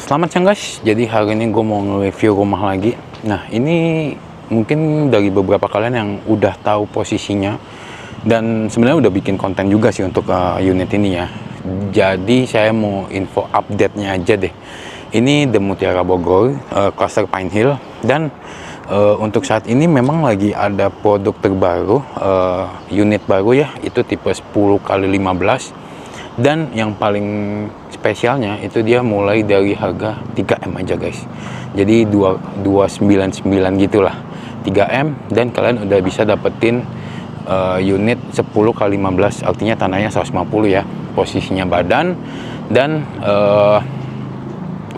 Selamat siang guys, jadi hari ini gue mau nge-review rumah lagi. Nah ini mungkin dari beberapa kalian yang udah tahu posisinya dan sebenarnya udah bikin konten juga sih untuk unit ini ya. Jadi saya mau info update-nya aja deh. Ini The Mutiara Bogor, cluster Pine Hill, dan untuk saat ini memang lagi ada produk terbaru, unit baru ya, itu tipe 10x15. Dan yang paling spesialnya itu dia mulai dari harga 3M aja guys. Jadi 299 gitulah, 3M, dan kalian udah bisa dapetin unit 10x15, artinya tanahnya 150 ya, posisinya badan, dan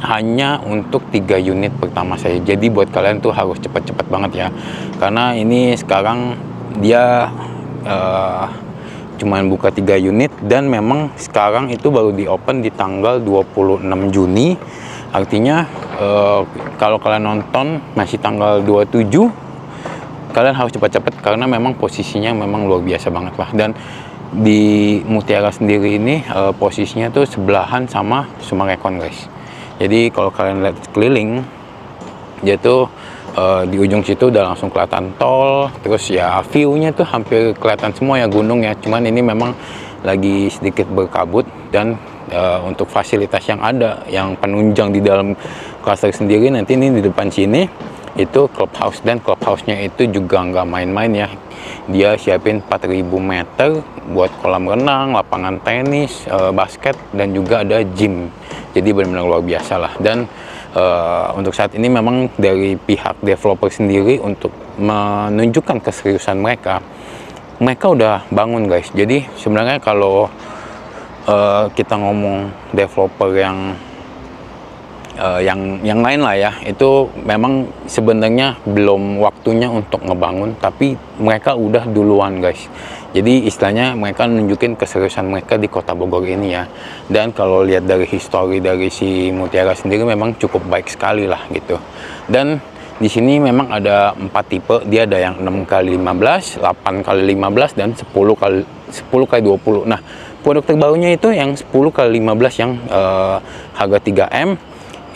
hanya untuk 3 unit pertama saya. Jadi buat kalian tuh harus cepet-cepet banget ya, karena ini sekarang dia cuman buka 3 unit, dan memang sekarang itu baru di open di tanggal 26 Juni. Artinya kalau kalian nonton masih tanggal 27, kalian harus cepat-cepat karena memang posisinya memang luar biasa banget lah. Dan di Mutiara sendiri ini posisinya tuh sebelahan sama Summarecon guys. Jadi kalau kalian lihat keliling, dia tuh di ujung situ udah langsung kelihatan tol, terus ya view-nya tuh hampir kelihatan semua ya gunung ya. Cuman ini memang lagi sedikit berkabut, dan untuk fasilitas yang ada, yang penunjang di dalam cluster sendiri nanti ini di depan sini itu clubhouse, dan clubhouse-nya itu juga nggak main-main ya. Dia siapin 4000 meter buat kolam renang, lapangan tenis, basket, dan juga ada gym. Jadi benar-benar luar biasa lah. Dan untuk saat ini memang dari pihak developer sendiri untuk menunjukkan keseriusan mereka udah bangun guys. Jadi sebenarnya kalau kita ngomong developer yang lain lah ya, itu memang sebenarnya belum waktunya untuk ngebangun, tapi mereka udah duluan guys. Jadi istilahnya mereka nunjukin keseriusan mereka di kota Bogor ini ya. Dan kalau lihat dari histori dari si Mutiara sendiri memang cukup baik sekali lah gitu. Dan di sini memang ada 4 tipe. Dia ada yang 6x15, 8x15, dan 10x20. Nah, produk terbarunya itu yang 10x15 yang harga 3M,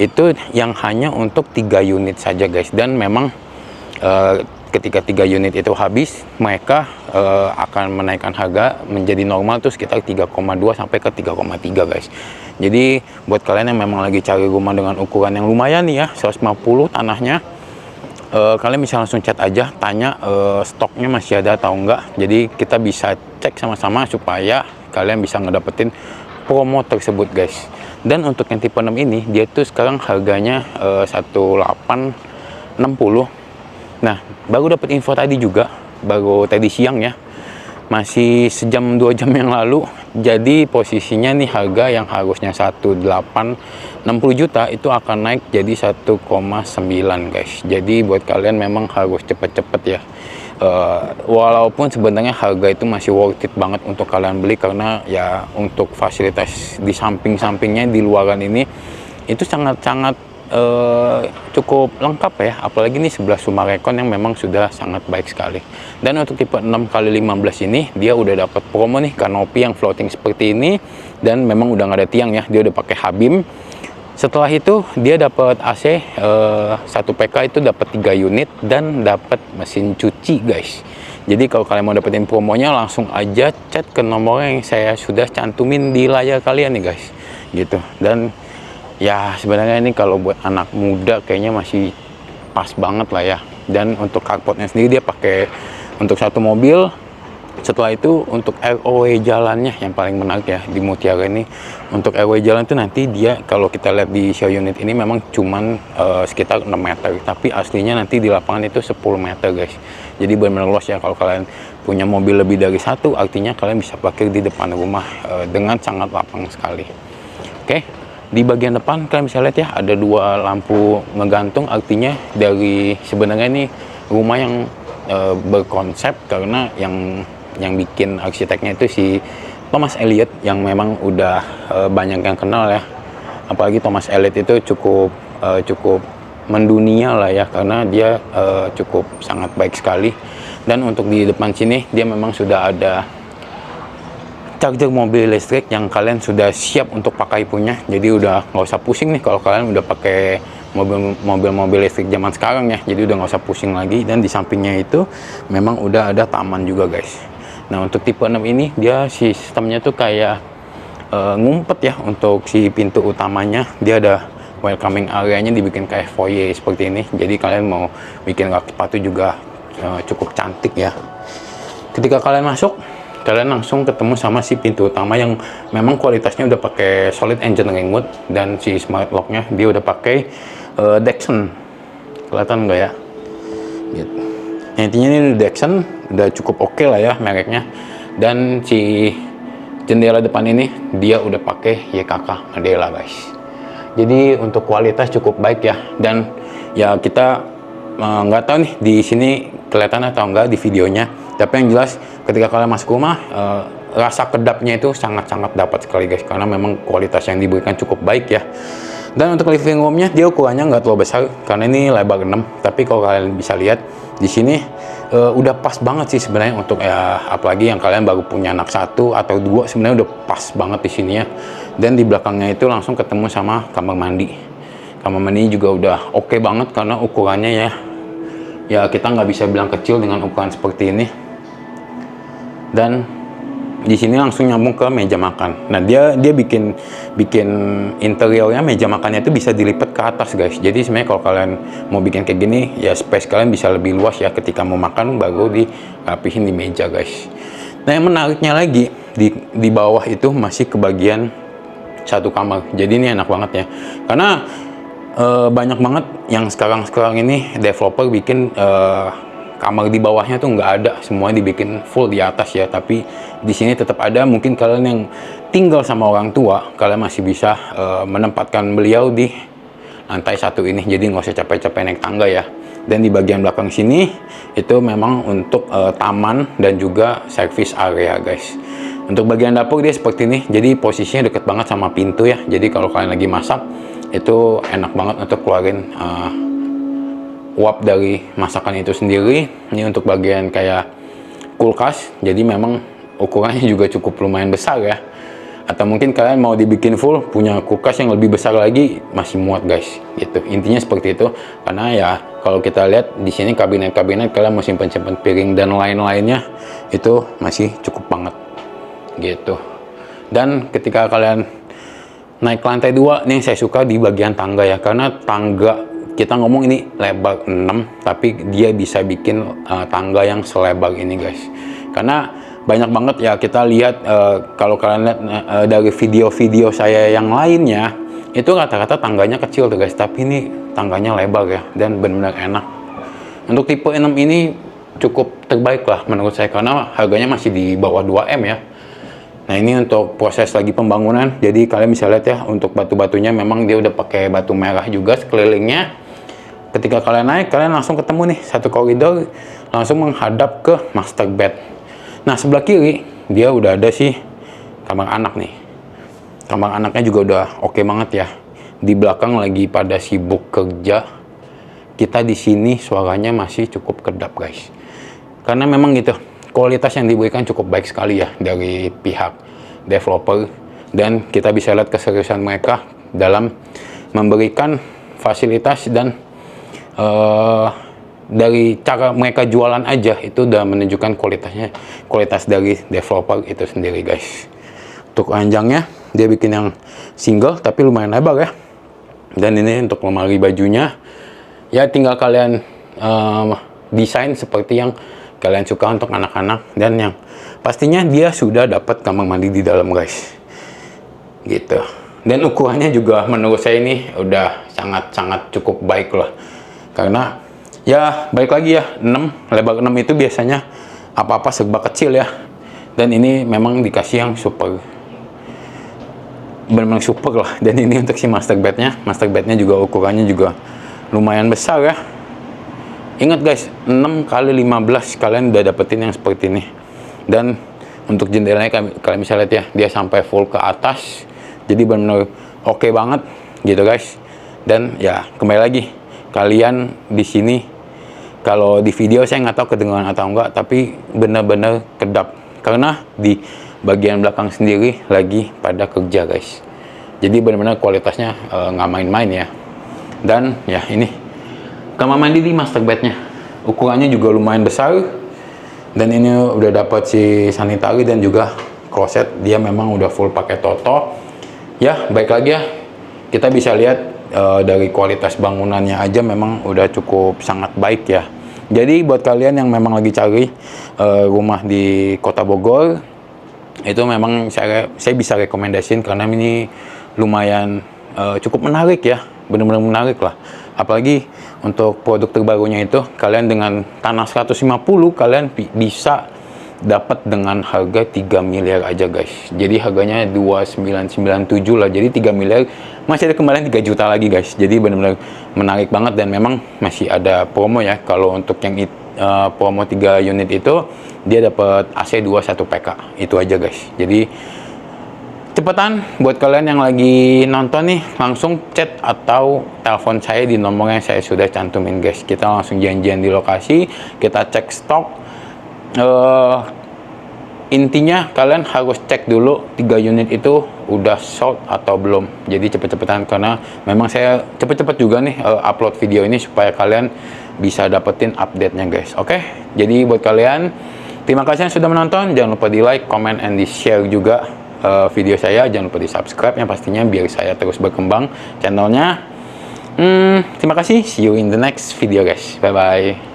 itu yang hanya untuk 3 unit saja guys. Dan memang ketika 3 unit itu habis, mereka akan menaikkan harga menjadi normal tuh sekitar 3,2 sampai ke 3,3 guys. Jadi buat kalian yang memang lagi cari rumah dengan ukuran yang lumayan nih ya, 150 tanahnya, kalian bisa langsung chat aja, tanya stoknya masih ada atau enggak. Jadi kita bisa cek sama-sama supaya kalian bisa ngedapetin promo tersebut guys. Dan untuk yang tipe 6 ini, dia tuh sekarang harganya 1860. Nah, baru dapat info tadi juga, baru tadi siang ya, masih sejam 2 jam yang lalu. Jadi posisinya nih harga yang harusnya 1860 juta itu akan naik jadi 1,9 guys. Jadi buat kalian memang harus cepet-cepet ya. Walaupun sebenarnya harga itu masih worth it banget untuk kalian beli, karena ya untuk fasilitas di samping-sampingnya di luaran ini itu sangat-sangat cukup lengkap ya, apalagi ini sebelah Summarecon yang memang sudah sangat baik sekali. Dan untuk tipe 6x15 ini dia udah dapat promo nih, kanopi yang floating seperti ini, dan memang udah nggak ada tiang ya, dia udah pakai Habim. Setelah itu dia dapat AC 1 PK, itu dapat 3 unit dan dapat mesin cuci guys. Jadi kalau kalian mau dapetin promonya, langsung aja chat ke nomor yang saya sudah cantumin di layar kalian nih guys gitu. Dan ya sebenarnya ini kalau buat anak muda kayaknya masih pas banget lah ya. Dan untuk carportnya sendiri dia pakai untuk 1 mobil. Setelah itu untuk ROW jalannya yang paling menarik ya di Mutiara ini. Untuk ROW jalan itu nanti dia, kalau kita lihat di show unit ini memang cuman sekitar 6 meter, tapi aslinya nanti di lapangan itu 10 meter guys. Jadi benar-benar luas ya. Kalau kalian punya mobil lebih dari 1, artinya kalian bisa parkir di depan rumah dengan sangat lapang sekali. Oke. Di bagian depan kalian bisa lihat ya, ada 2 lampu ngegantung, artinya dari sebenarnya ini rumah yang berkonsep, karena yang bikin arsiteknya itu si Thomas Elliot, yang memang udah banyak yang kenal ya. Apalagi Thomas Elliot itu cukup mendunia lah ya, karena dia cukup sangat baik sekali. Dan untuk di depan sini dia memang sudah ada charger mobil listrik yang kalian sudah siap untuk pakai punya. Jadi udah nggak usah pusing nih kalau kalian udah pakai mobil listrik zaman sekarang ya. Jadi udah nggak usah pusing lagi. Dan di sampingnya itu memang udah ada taman juga guys. Nah untuk tipe 6 ini dia sistemnya tuh kayak ngumpet ya. Untuk si pintu utamanya dia ada welcoming area-nya dibikin kayak foyer seperti ini. Jadi kalian mau bikin rak sepatu juga cukup cantik ya. Ketika kalian masuk, kalian langsung ketemu sama si pintu utama yang memang kualitasnya udah pakai solid engineering wood, dan si smart lock-nya dia udah pakai Dexon. Kelihatan nggak ya? Gitu. Nah, intinya ini Dexon udah cukup oke lah ya mereknya. Dan si jendela depan ini dia udah pakai YKK Mandela guys. Jadi untuk kualitas cukup baik ya. Dan ya kita nggak tahu nih di sini kelihatan atau enggak di videonya, tapi yang jelas ketika kalian masuk rumah rasa kedapnya itu sangat-sangat dapat sekali guys, karena memang kualitas yang diberikan cukup baik ya. Dan untuk living roomnya dia ukurannya nggak terlalu besar karena ini lebar 6, tapi kalau kalian bisa lihat di sini udah pas banget sih sebenarnya untuk apalagi yang kalian baru punya anak 1 atau 2, sebenarnya udah pas banget di sini ya. Dan di belakangnya itu langsung ketemu sama kamar mandi. Kamar mandi juga udah oke banget karena ukurannya ya kita nggak bisa bilang kecil dengan ukuran seperti ini. Dan di sini langsung nyambung ke meja makan. Nah dia bikin interiornya meja makannya itu bisa dilipat ke atas guys. Jadi sebenarnya kalau kalian mau bikin kayak gini ya space kalian bisa lebih luas ya ketika mau makan, baru dirapihin di meja guys. Nah yang menariknya lagi di bawah itu masih kebagian satu kamar. Jadi ini enak banget ya, karena banyak banget yang sekarang ini developer bikin kamar di bawahnya tuh nggak ada, semua dibikin full di atas ya. Tapi di sini tetap ada. Mungkin kalian yang tinggal sama orang tua, kalian masih bisa menempatkan beliau di lantai 1 ini, jadi nggak usah capek-capek naik tangga ya. Dan di bagian belakang sini itu memang untuk taman dan juga service area guys. Untuk bagian dapur dia seperti ini, jadi posisinya deket banget sama pintu ya. Jadi kalau kalian lagi masak itu enak banget untuk keluarin uap dari masakan itu sendiri. Ini untuk bagian kayak kulkas, jadi memang ukurannya juga cukup lumayan besar ya. Atau mungkin kalian mau dibikin full, punya kulkas yang lebih besar lagi masih muat guys. Gitu. Intinya seperti itu. Karena ya kalau kita lihat di sini kabinet-kabinet kalian mau simpan-simpan piring dan lain-lainnya itu masih cukup banget. Gitu. Dan ketika kalian naik ke lantai 2, nih saya suka di bagian tangga ya, karena tangga kita ngomong ini lebar 6, tapi dia bisa bikin tangga yang selebar ini guys. Karena banyak banget ya kita lihat kalau kalian lihat dari video-video saya yang lainnya itu rata-rata tangganya kecil tuh guys, tapi ini tangganya lebar ya dan benar-benar enak. Untuk tipe 6 ini cukup terbaik lah menurut saya, karena harganya masih di bawah 2M ya. Nah ini untuk proses lagi pembangunan, jadi kalian bisa lihat ya untuk batu-batunya memang dia udah pakai batu merah juga sekelilingnya. Ketika kalian naik, kalian langsung ketemu nih satu koridor langsung menghadap ke master bed. Nah sebelah kiri dia udah ada sih kamar anak nih. Kamar anaknya juga udah oke banget ya. Di belakang lagi pada sibuk kerja, kita di sini suaranya masih cukup kedap guys. Karena memang gitu, kualitas yang diberikan cukup baik sekali ya dari pihak developer, dan kita bisa lihat keseriusan mereka dalam memberikan fasilitas. Dan dari cara mereka jualan aja itu udah menunjukkan kualitas dari developer itu sendiri guys. Untuk ranjangnya dia bikin yang single tapi lumayan lebar ya. Dan ini untuk lemari bajunya ya tinggal kalian desain seperti yang kalian suka untuk anak-anak, dan yang pastinya dia sudah dapat kamar mandi di dalam guys. Gitu. Dan ukurannya juga menurut saya ini udah sangat-sangat cukup baik loh. Karena ya balik lagi ya, 6 lebar 6 itu biasanya apa-apa serba kecil ya. Dan ini memang dikasih yang super, benar-benar super lah. Dan ini untuk si master bednya juga ukurannya juga lumayan besar ya. Ingat guys, 6 kali 15 kalian udah dapetin yang seperti ini. Dan untuk jendelanya kalian bisa lihat ya, dia sampai full ke atas. Jadi benar-benar oke banget gitu guys. Dan ya kembali lagi, kalian di sini kalau di video saya nggak tahu kedengaran atau enggak, tapi benar-benar kedap. Karena di bagian belakang sendiri lagi pada kerja guys. Jadi benar-benar kualitasnya nggak main-main ya. Dan ya ini kamar mandi di master bednya, ukurannya juga lumayan besar. Dan ini udah dapat si sanitari dan juga kloset, dia memang udah full pakai Toto. Ya baik lagi ya, kita bisa lihat dari kualitas bangunannya aja memang udah cukup sangat baik ya. Jadi buat kalian yang memang lagi cari rumah di Kota Bogor, itu memang saya bisa rekomendasiin karena ini lumayan cukup menarik ya, benar-benar menarik lah. Apalagi untuk produk terbarunya itu, kalian dengan tanah 150 kalian bisa dapat dengan harga 3 miliar aja guys. Jadi harganya 2997 lah, jadi 3 miliar masih ada kembalian 3 juta lagi guys. Jadi benar-benar menarik banget dan memang masih ada promo ya. Kalau untuk yang promo 3 unit itu dia dapat AC 21 PK, itu aja guys. Jadi cepetan buat kalian yang lagi nonton nih, langsung chat atau telepon saya di nomor yang saya sudah cantumin guys. Kita langsung janjian di lokasi, kita cek stok. Intinya kalian harus cek dulu 3 unit itu udah sold atau belum. Jadi cepet-cepetan karena memang saya cepet-cepet juga nih upload video ini supaya kalian bisa dapetin update-nya guys. Oke, jadi buat kalian terima kasih yang sudah menonton. Jangan lupa di like, comment, and di share juga video saya. Jangan lupa di subscribe yang pastinya biar saya terus berkembang channelnya. Terima kasih, see you in the next video guys, bye bye.